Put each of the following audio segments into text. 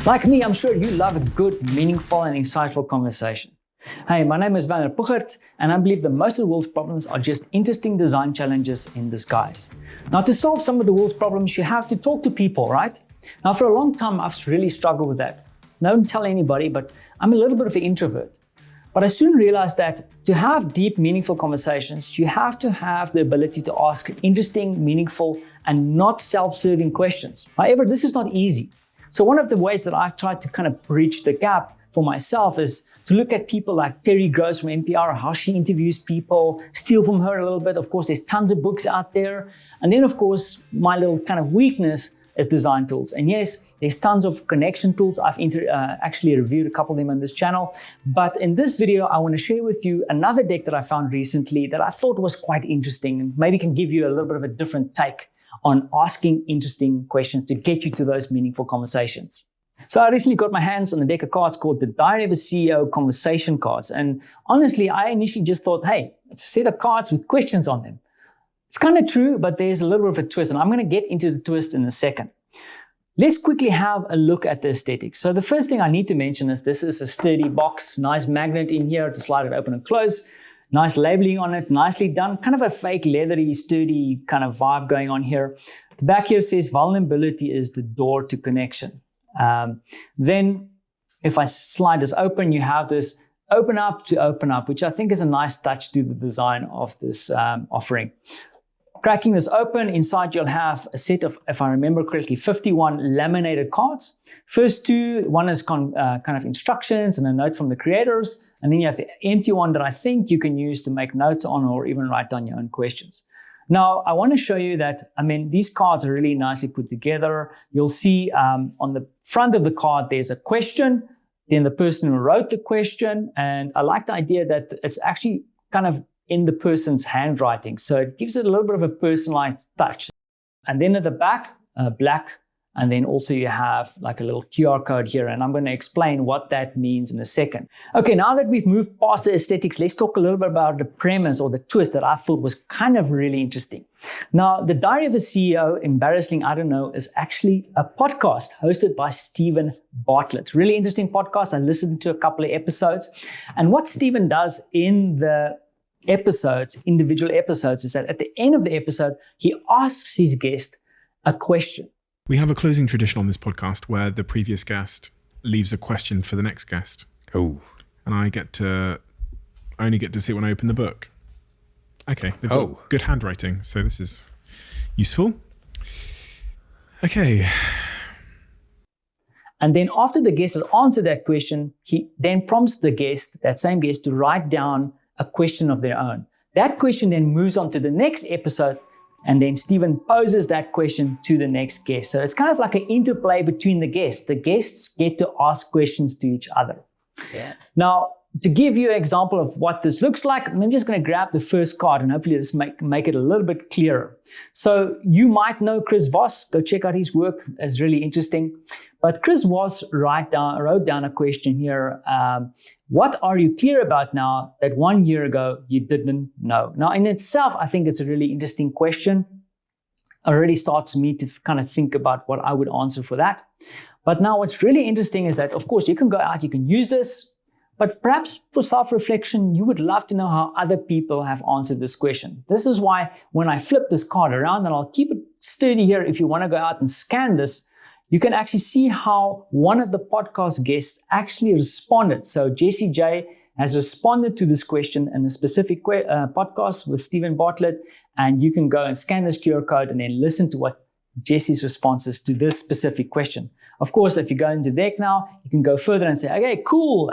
Like me, I'm sure you love a good, meaningful, and insightful conversation. Hey, my name is Puchert, and I believe that most of the world's problems are just interesting design challenges in disguise. Now, to solve some of the world's problems, you have to talk to people, right? Now, for a long time, I've really struggled with that. I don't tell anybody, but I'm a little bit of an introvert. But I soon realized that to have deep, meaningful conversations, you have to have the ability to ask interesting, meaningful, and not self-serving questions. However, this is not easy. So one of the ways that I've tried to kind of bridge the gap for myself is to look at people like Terry Gross from NPR, how she interviews people, steal from her a little bit. Of course, there's tons of books out there. And then, of course, my little kind of weakness is design tools. And yes, there's tons of connection tools. I've actually reviewed a couple of them on this channel. But in this video, I want to share with you another deck that I found recently that I thought was quite interesting and maybe can give you a little bit of a different take on asking interesting questions to get you to those meaningful conversations. So I recently got my hands on a deck of cards called the Diary of a CEO Conversation Cards. And honestly, I initially just thought, hey, it's a set of cards with questions on them. It's kind of true, but there's a little bit of a twist, and I'm going to get into the twist in a second. Let's quickly have a look at the aesthetics. So the first thing I need to mention is this is a sturdy box, nice magnet in here to slide it open and close. Nice labeling on it, nicely done. Kind of a fake leathery, sturdy kind of vibe going on here. The back here says vulnerability is the door to connection. Then if I slide this open, you have this open up to open up, which I think is a nice touch to the design of this offering. Cracking this open, inside you'll have a set of, if I remember correctly, 51 laminated cards. First two, one is kind of instructions and a note from the creators. And then you have the empty one that I think you can use to make notes on or even write down your own questions. Now, I want to show you that, these cards are really nicely put together. You'll see on the front of the card, there's a question, then the person who wrote the question. And I like the idea that it's actually kind of in the person's handwriting. So it gives it a little bit of a personalized touch. And then at the back, black, and then also you have like a little QR code here. And I'm going to explain what that means in a second. Okay, now that we've moved past the aesthetics, let's talk a little bit about the premise or the twist that I thought was kind of really interesting. Now, the Diary of a CEO, embarrassing, I don't know, is actually a podcast hosted by Stephen Bartlett. Really interesting podcast. I listened to a couple of episodes. And what Stephen does in the individual episodes, is that at the end of the episode, he asks his guest a question. We have a closing tradition on this podcast where the previous guest leaves a question for the next guest. Oh. And I only get to see it when I open the book. Okay, they've got good handwriting, so this is useful. Okay. And then after the guest has answered that question, he then prompts that same guest, to write down a question of their own. That question then moves on to the next episode, and then Stephen poses that question to the next guest. So it's kind of like an interplay between the guests. The guests get to ask questions to each other. Yeah. Now, to give you an example of what this looks like, I'm just going to grab the first card and hopefully this make it a little bit clearer. So you might know Chris Voss. Go check out his work. It's really interesting. But Chris Voss wrote down a question here. What are you clear about now that 1 year ago you didn't know? Now, in itself, I think it's a really interesting question. Already starts me to kind of think about what I would answer for that. But now what's really interesting is that, of course, you can go out, you can use this, but perhaps for self-reflection, you would love to know how other people have answered this question. This is why when I flip this card around, and I'll keep it sturdy here if you want to go out and scan this, you can actually see how one of the podcast guests actually responded. So Jessie J has responded to this question in a specific podcast with Stephen Bartlett, and you can go and scan this QR code and then listen to what Jessie's response is to this specific question. Of course, if you go into deck now, you can go further and say, okay, cool.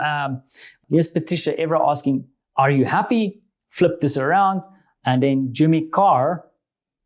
Here's Patricia Evra asking, are you happy? Flip this around. And then Jimmy Carr,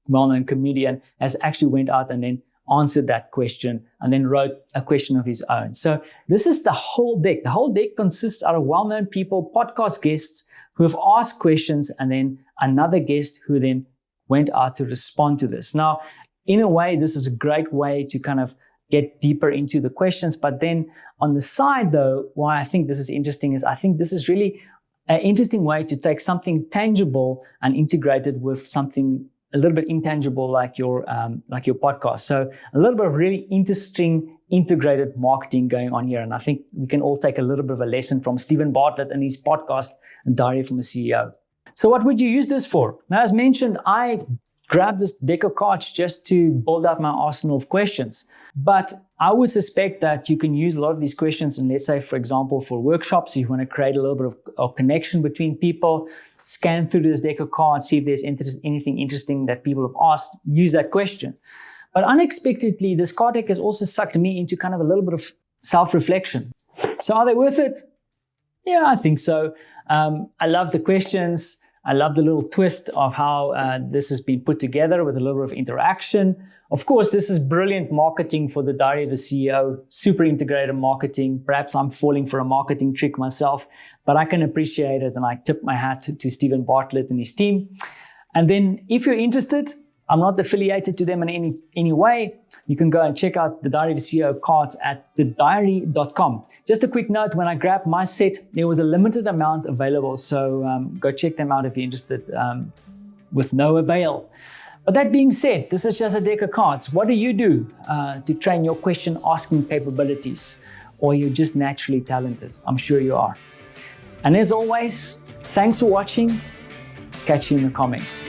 well-known comedian, has actually went out and then answered that question and then wrote a question of his own. So this is the whole deck. The whole deck consists out of well-known people, podcast guests who have asked questions, and then another guest who then went out to respond to this. Now, in a way, this is a great way to kind of get deeper into the questions. But then on the side, though, why I think this is interesting is I think this is really an interesting way to take something tangible and integrate it with something a little bit intangible like your podcast. So a little bit of really interesting integrated marketing going on here. And I think we can all take a little bit of a lesson from Stephen Bartlett and his podcast, Diary from a CEO. So what would you use this for? Now, as mentioned, I grabbed this deck of cards just to build up my arsenal of questions. But I would suspect that you can use a lot of these questions, and let's say, for example, for workshops, if you want to create a little bit of connection between people, scan through this deck of cards, see if there's anything interesting that people have asked, use that question. But unexpectedly, this card deck has also sucked me into kind of a little bit of self-reflection. So are they worth it? Yeah, I think so. I love the questions. I love the little twist of how this has been put together with a little bit of interaction. Of course, this is brilliant marketing for the Diary of a CEO, super integrated marketing. Perhaps I'm falling for a marketing trick myself, but I can appreciate it, and I tip my hat to Stephen Bartlett and his team. And then if you're interested, I'm not affiliated to them in any way. You can go and check out the Diary of a CEO cards at thediary.com. Just a quick note, when I grabbed my set, there was a limited amount available. So go check them out if you're interested, with no avail. But that being said, this is just a deck of cards. What do you do to train your question asking capabilities? Or you're just naturally talented? I'm sure you are. And as always, thanks for watching. Catch you in the comments.